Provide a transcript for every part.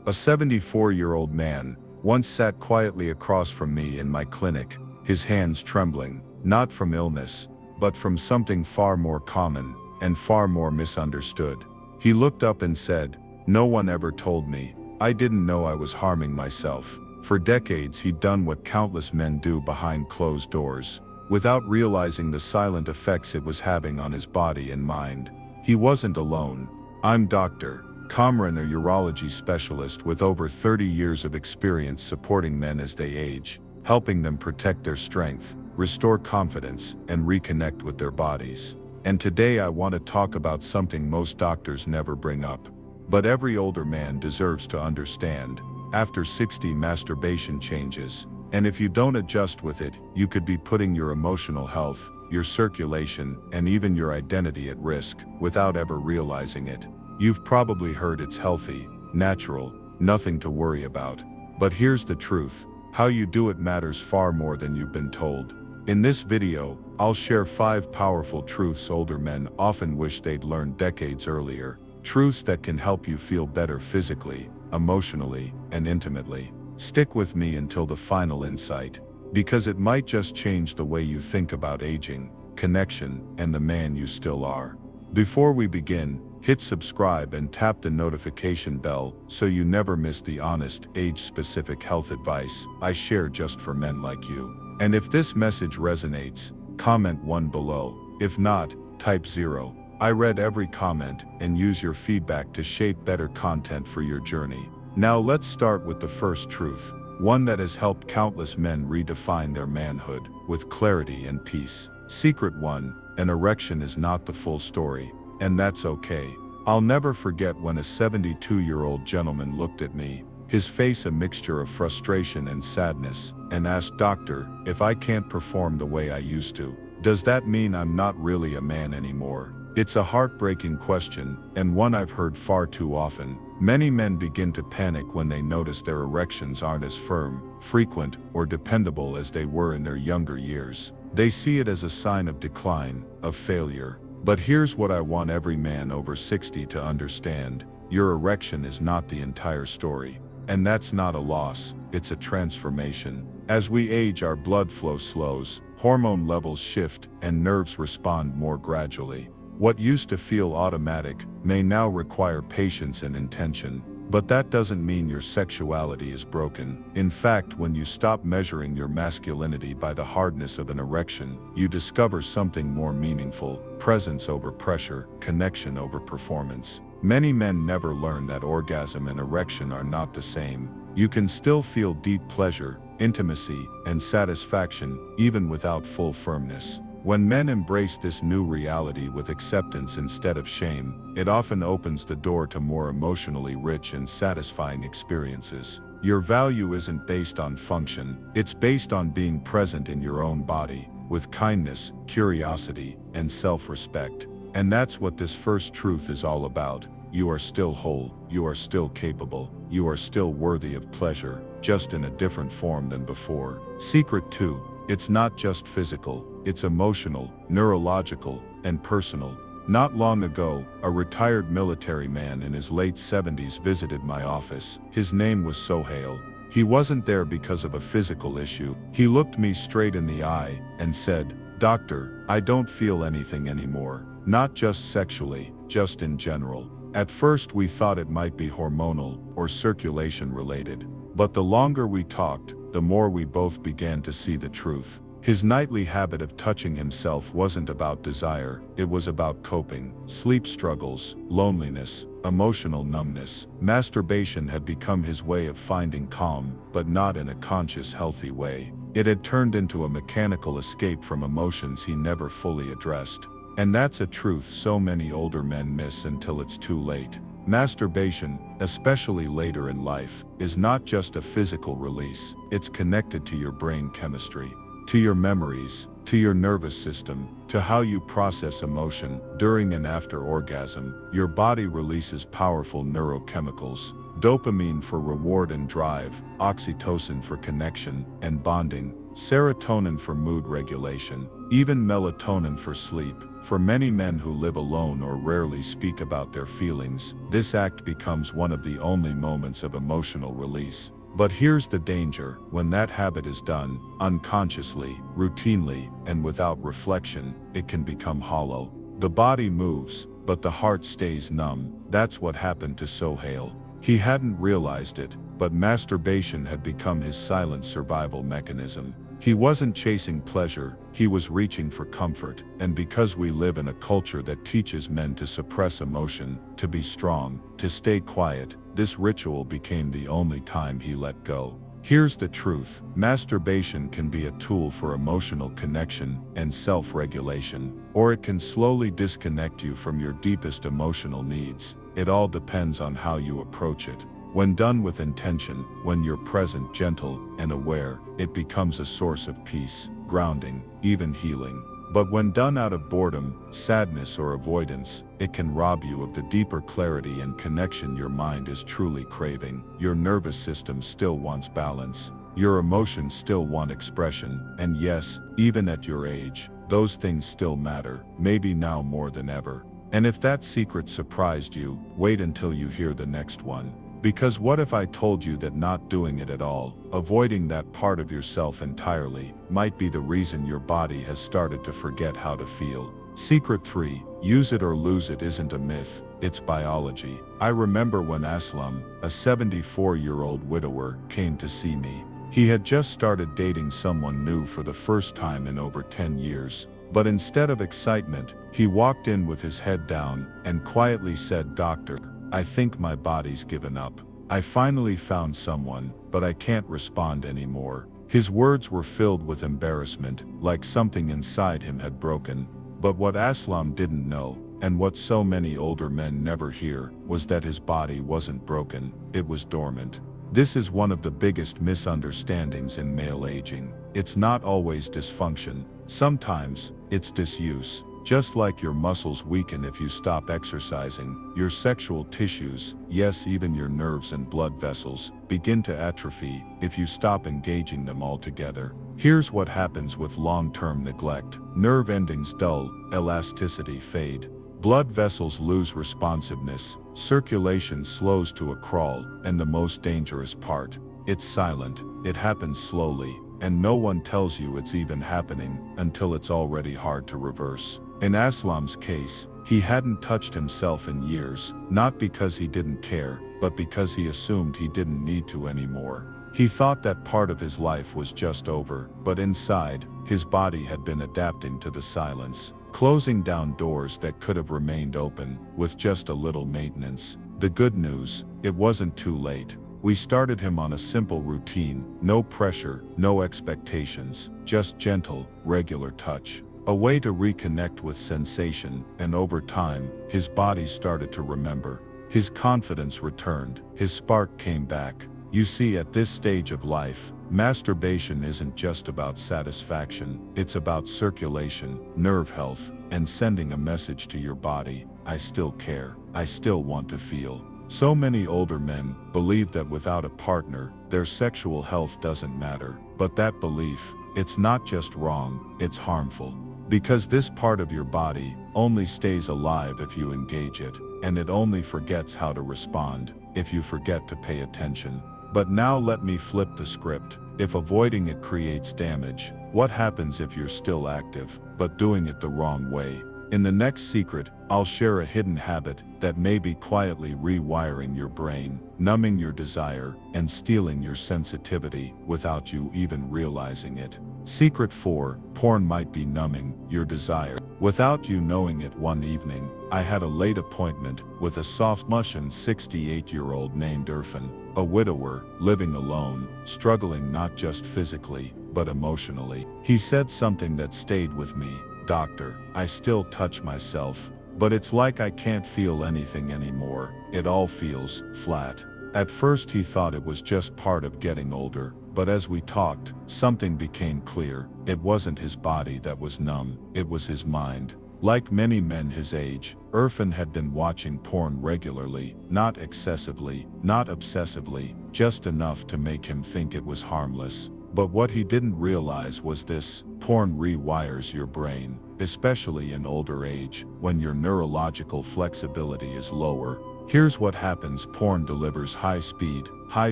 A 74-year-old man once sat quietly across from me in my clinic, his hands trembling, not from illness, but from something far more common and far more misunderstood. He looked up and said, "No one ever told me. I didn't know I was harming myself." For decades he'd done what countless men do behind closed doors, without realizing the silent effects it was having on his body and mind. He wasn't alone. I'm Dr. Kamran, a urology specialist with over 30 years of experience supporting men as they age, helping them protect their strength, restore confidence, and reconnect with their bodies. And today I want to talk about something most doctors never bring up, but every older man deserves to understand. After 60, masturbation changes, and if you don't adjust with it, you could be putting your emotional health, your circulation, and even your identity at risk without ever realizing it. You've probably heard it's healthy, natural, nothing to worry about. But here's the truth: how you do it matters far more than you've been told. In this video, I'll share 5 powerful truths older men often wish they'd learned decades earlier. Truths that can help you feel better physically, emotionally, and intimately. Stick with me until the final insight, because it might just change the way you think about aging, connection, and the man you still are. Before we begin, hit subscribe and tap the notification bell so you never miss the honest, age-specific health advice I share just for men like you. And if this message resonates, comment 1 below. If not, type 0. I read every comment and use your feedback to shape better content for your journey. Now let's start with the first truth, one that has helped countless men redefine their manhood with clarity and peace. Secret 1: an erection is not the full story, and that's okay. I'll never forget when a 72-year-old gentleman looked at me, his face a mixture of frustration and sadness, and asked, "Doctor, if I can't perform the way I used to, does that mean I'm not really a man anymore?" It's a heartbreaking question, and one I've heard far too often. Many men begin to panic when they notice their erections aren't as firm, frequent, or dependable as they were in their younger years. They see it as a sign of decline, of failure. But here's what I want every man over 60 to understand: your erection is not the entire story. And that's not a loss, it's a transformation. As we age, our blood flow slows, hormone levels shift, and nerves respond more gradually. What used to feel automatic may now require patience and intention. But that doesn't mean your sexuality is broken. In fact, when you stop measuring your masculinity by the hardness of an erection, you discover something more meaningful: presence over pressure, connection over performance. Many men never learn that orgasm and erection are not the same. You can still feel deep pleasure, intimacy, and satisfaction, even without full firmness. When men embrace this new reality with acceptance instead of shame, it often opens the door to more emotionally rich and satisfying experiences. Your value isn't based on function, it's based on being present in your own body, with kindness, curiosity, and self-respect. And that's what this first truth is all about. You are still whole, you are still capable, you are still worthy of pleasure, just in a different form than before. Secret 2: it's not just physical, it's emotional, neurological, and personal. Not long ago, a retired military man in his late 70s visited my office. His name was Sohail. He wasn't there because of a physical issue. He looked me straight in the eye and said, "Doctor, I don't feel anything anymore. Not just sexually, just in general." At first we thought it might be hormonal or circulation related. But the longer we talked, the more we both began to see the truth. His nightly habit of touching himself wasn't about desire, it was about coping. Sleep struggles, loneliness, emotional numbness. Masturbation had become his way of finding calm, but not in a conscious, healthy way. It had turned into a mechanical escape from emotions he never fully addressed. And that's a truth so many older men miss until it's too late. Masturbation, especially later in life, is not just a physical release. It's connected to your brain chemistry, to your memories, to your nervous system, to how you process emotion. During and after orgasm, your body releases powerful neurochemicals: dopamine for reward and drive, oxytocin for connection and bonding, serotonin for mood regulation, even melatonin for sleep. For many men who live alone or rarely speak about their feelings, this act becomes one of the only moments of emotional release. But here's the danger: when that habit is done, unconsciously, routinely, and without reflection, it can become hollow. The body moves, but the heart stays numb. That's what happened to Sohail. He hadn't realized it, but masturbation had become his silent survival mechanism. He wasn't chasing pleasure, he was reaching for comfort. And because we live in a culture that teaches men to suppress emotion, to be strong, to stay quiet, this ritual became the only time he let go. Here's the truth: masturbation can be a tool for emotional connection and self-regulation, or it can slowly disconnect you from your deepest emotional needs. It all depends on how you approach it. When done with intention, when you're present, gentle, and aware, it becomes a source of peace, grounding, even healing. But when done out of boredom, sadness, or avoidance, it can rob you of the deeper clarity and connection your mind is truly craving. Your nervous system still wants balance. Your emotions still want expression. And yes, even at your age, those things still matter, maybe now more than ever. And if that secret surprised you, wait until you hear the next one. Because what if I told you that not doing it at all, avoiding that part of yourself entirely, might be the reason your body has started to forget how to feel? Secret 3: use it or lose it isn't a myth, it's biology. I remember when Aslam, a 74-year-old widower, came to see me. He had just started dating someone new for the first time in over 10 years. But instead of excitement, he walked in with his head down and quietly said, "Doctor, I think my body's given up. I finally found someone, but I can't respond anymore." His words were filled with embarrassment, like something inside him had broken. But what Aslam didn't know, and what so many older men never hear, was that his body wasn't broken, it was dormant. This is one of the biggest misunderstandings in male aging. It's not always dysfunction. Sometimes, it's disuse. Just like your muscles weaken if you stop exercising, your sexual tissues, yes, even your nerves and blood vessels, begin to atrophy if you stop engaging them altogether. Here's what happens with long-term neglect: nerve endings dull, elasticity fade, blood vessels lose responsiveness, circulation slows to a crawl, and the most dangerous part: it's silent, it happens slowly, and no one tells you it's even happening until it's already hard to reverse. In Aslam's case, he hadn't touched himself in years, not because he didn't care, but because he assumed he didn't need to anymore. He thought that part of his life was just over, but inside, his body had been adapting to the silence, closing down doors that could have remained open, with just a little maintenance. The good news: it wasn't too late. We started him on a simple routine: no pressure, no expectations, just gentle, regular touch. A way to reconnect with sensation, and over time, his body started to remember. His confidence returned, his spark came back. You see, at this stage of life, masturbation isn't just about satisfaction, it's about circulation, nerve health, and sending a message to your body: I still care, I still want to feel. So many older men believe that without a partner, their sexual health doesn't matter. But that belief, it's not just wrong, it's harmful. Because this part of your body only stays alive if you engage it, and it only forgets how to respond if you forget to pay attention. But now let me flip the script. If avoiding it creates damage, what happens if you're still active, but doing it the wrong way? In the next secret, I'll share a hidden habit that may be quietly rewiring your brain, numbing your desire, and stealing your sensitivity without you even realizing it. Secret 4: porn might be numbing your desire without you knowing it. One evening, I had a late appointment with a soft-mushin 68-year-old named Irfan, a widower, living alone, struggling not just physically, but emotionally. He said something that stayed with me: "Doctor, I still touch myself, but it's like I can't feel anything anymore. It all feels flat." At first he thought it was just part of getting older, but as we talked, something became clear. It wasn't his body that was numb, it was his mind. Like many men his age, Irfan had been watching porn regularly, not excessively, not obsessively, just enough to make him think it was harmless. But what he didn't realize was this: porn rewires your brain, especially in older age, when your neurological flexibility is lower. Here's what happens: porn delivers high speed, high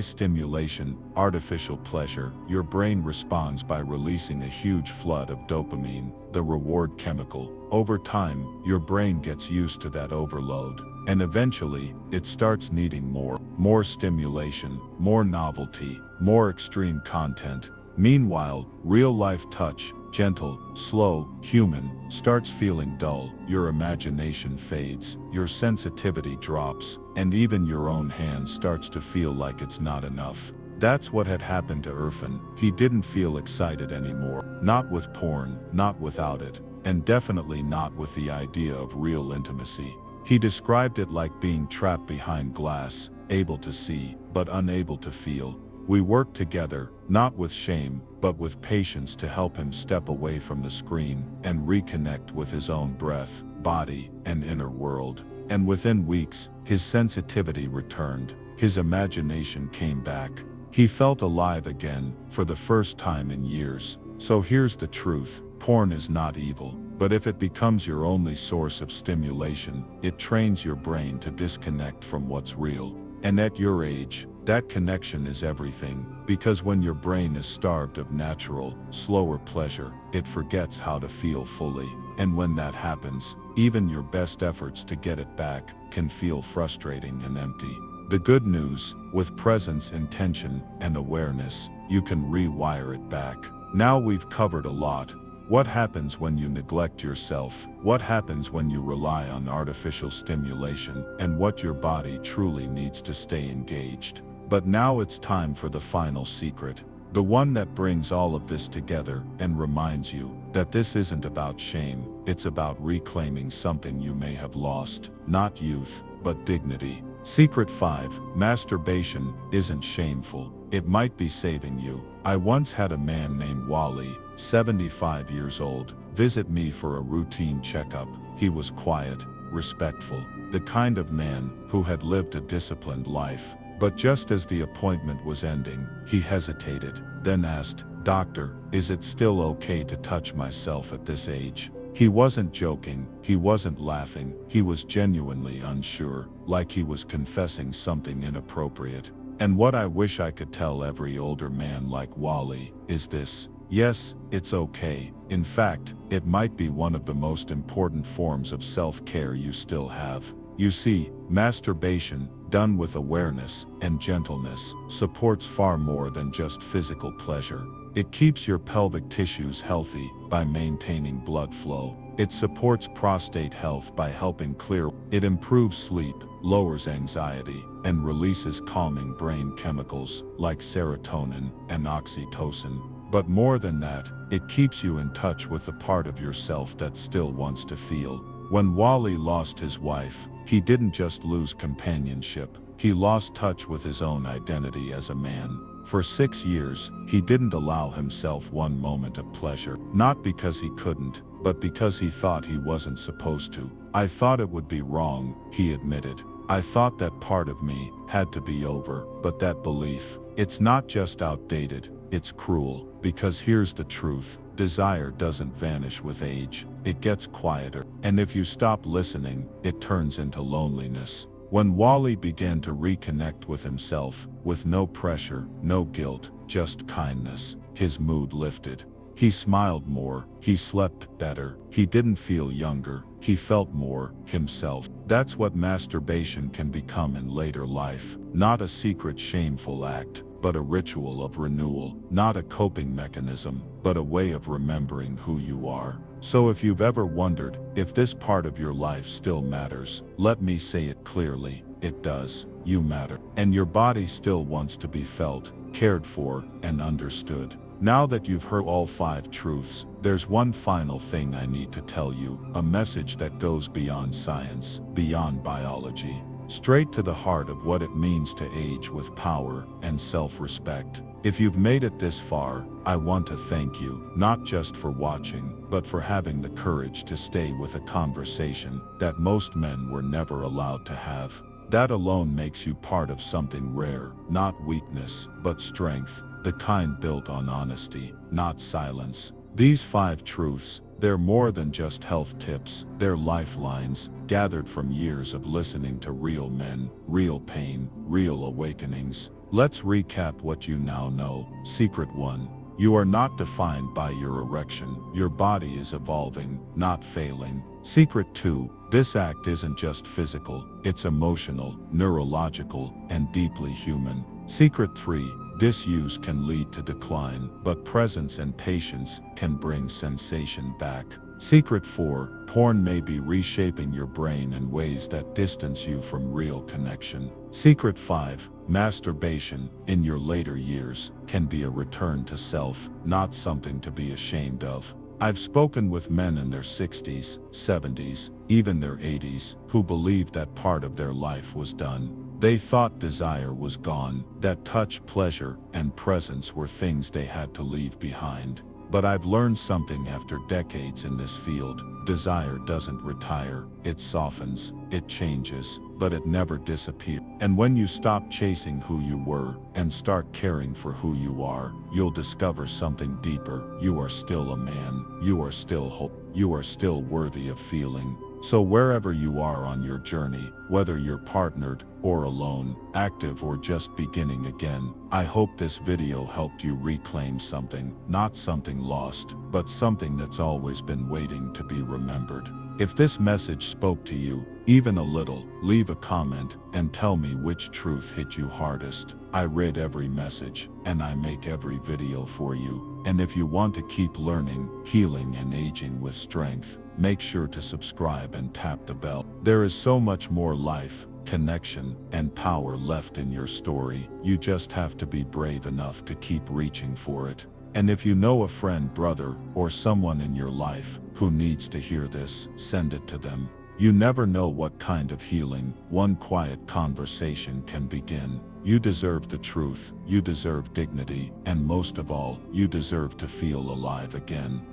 stimulation, artificial pleasure. Your brain responds by releasing a huge flood of dopamine, the reward chemical. Over time, your brain gets used to that overload, and eventually, it starts needing more stimulation, more novelty, more extreme content. Meanwhile, real-life touch, gentle, slow, human, starts feeling dull. Your imagination fades, your sensitivity drops, and even your own hand starts to feel like it's not enough. That's what had happened to Irfan. He didn't feel excited anymore. Not with porn, not without it, and definitely not with the idea of real intimacy. He described it like being trapped behind glass, able to see, but unable to feel. We worked together, not with shame, but with patience, to help him step away from the screen and reconnect with his own breath, body, and inner world. And within weeks, his sensitivity returned. His imagination came back. He felt alive again, for the first time in years. So here's the truth: porn is not evil, but if it becomes your only source of stimulation, it trains your brain to disconnect from what's real. And at your age, that connection is everything, because when your brain is starved of natural, slower pleasure, it forgets how to feel fully. And when that happens, even your best efforts to get it back can feel frustrating and empty. The good news: with presence, intention, and awareness, you can rewire it back. Now we've covered a lot. What happens when you neglect yourself? What happens when you rely on artificial stimulation? And what your body truly needs to stay engaged? But now it's time for the final secret. The one that brings all of this together and reminds you that this isn't about shame. It's about reclaiming something you may have lost. Not youth, but dignity. Secret 5. Masturbation isn't shameful. It might be saving you. I once had a man named Wally, 75 years old, visit me for a routine checkup. He was quiet, respectful, the kind of man who had lived a disciplined life. But just as the appointment was ending, he hesitated, then asked, "Doctor, is it still okay to touch myself at this age?" He wasn't joking, he wasn't laughing, he was genuinely unsure, like he was confessing something inappropriate. And what I wish I could tell every older man like Wally is this: yes, it's okay. In fact, it might be one of the most important forms of self-care you still have. You see, masturbation, done with awareness and gentleness, supports far more than just physical pleasure. It keeps your pelvic tissues healthy by maintaining blood flow. It supports prostate health by helping clear. It improves sleep, lowers anxiety, and releases calming brain chemicals like serotonin and oxytocin. But more than that, it keeps you in touch with the part of yourself that still wants to feel. When Wally lost his wife, he didn't just lose companionship, he lost touch with his own identity as a man. For 6 years, he didn't allow himself one moment of pleasure. Not because he couldn't, but because he thought he wasn't supposed to. "I thought it would be wrong," he admitted. "I thought that part of me had to be over." But that belief, it's not just outdated, it's cruel. Because here's the truth: desire doesn't vanish with age, it gets quieter. And if you stop listening, it turns into loneliness. When Wally began to reconnect with himself, with no pressure, no guilt, just kindness, his mood lifted. He smiled more, he slept better, he didn't feel younger, he felt more himself. That's what masturbation can become in later life. Not a secret shameful act, but a ritual of renewal. Not a coping mechanism, but a way of remembering who you are. So if you've ever wondered if this part of your life still matters, let me say it clearly: it does. You matter. And your body still wants to be felt, cared for, and understood. Now that you've heard all 5 truths, there's one final thing I need to tell you, a message that goes beyond science, beyond biology, straight to the heart of what it means to age with power and self-respect. If you've made it this far, I want to thank you, not just for watching, but for having the courage to stay with a conversation that most men were never allowed to have. That alone makes you part of something rare, not weakness, but strength. the kind built on honesty, not silence. These 5 truths, they're more than just health tips, they're lifelines, gathered from years of listening to real men, real pain, real awakenings. Let's recap what you now know. Secret 1. You are not defined by your erection. Your body is evolving, not failing. Secret 2. This act isn't just physical, it's emotional, neurological, and deeply human. Secret 3. Disuse can lead to decline, but presence and patience can bring sensation back. Secret 4. Porn may be reshaping your brain in ways that distance you from real connection. Secret 5. Masturbation, in your later years, can be a return to self, not something to be ashamed of. I've spoken with men in their 60s, 70s, even their 80s, who believed that part of their life was done. They thought desire was gone, that touch, pleasure, and presence were things they had to leave behind. But I've learned something after decades in this field. Desire doesn't retire, it softens, it changes, but it never disappears. And when you stop chasing who you were and start caring for who you are, you'll discover something deeper. You are still a man, you are still whole, you are still worthy of feeling. So wherever you are on your journey, whether you're partnered or alone, active or just beginning again, I hope this video helped you reclaim something, not something lost, but something that's always been waiting to be remembered. If this message spoke to you, even a little, leave a comment and tell me which truth hit you hardest. I read every message, and I make every video for you. And if you want to keep learning, healing, and aging with strength, make sure to subscribe and tap the bell. There is so much more life, connection, and power left in your story. You just have to be brave enough to keep reaching for it. And if you know a friend, brother, or someone in your life who needs to hear this, send it to them. You never know what kind of healing one quiet conversation can begin. You deserve the truth, you deserve dignity, and most of all, you deserve to feel alive again.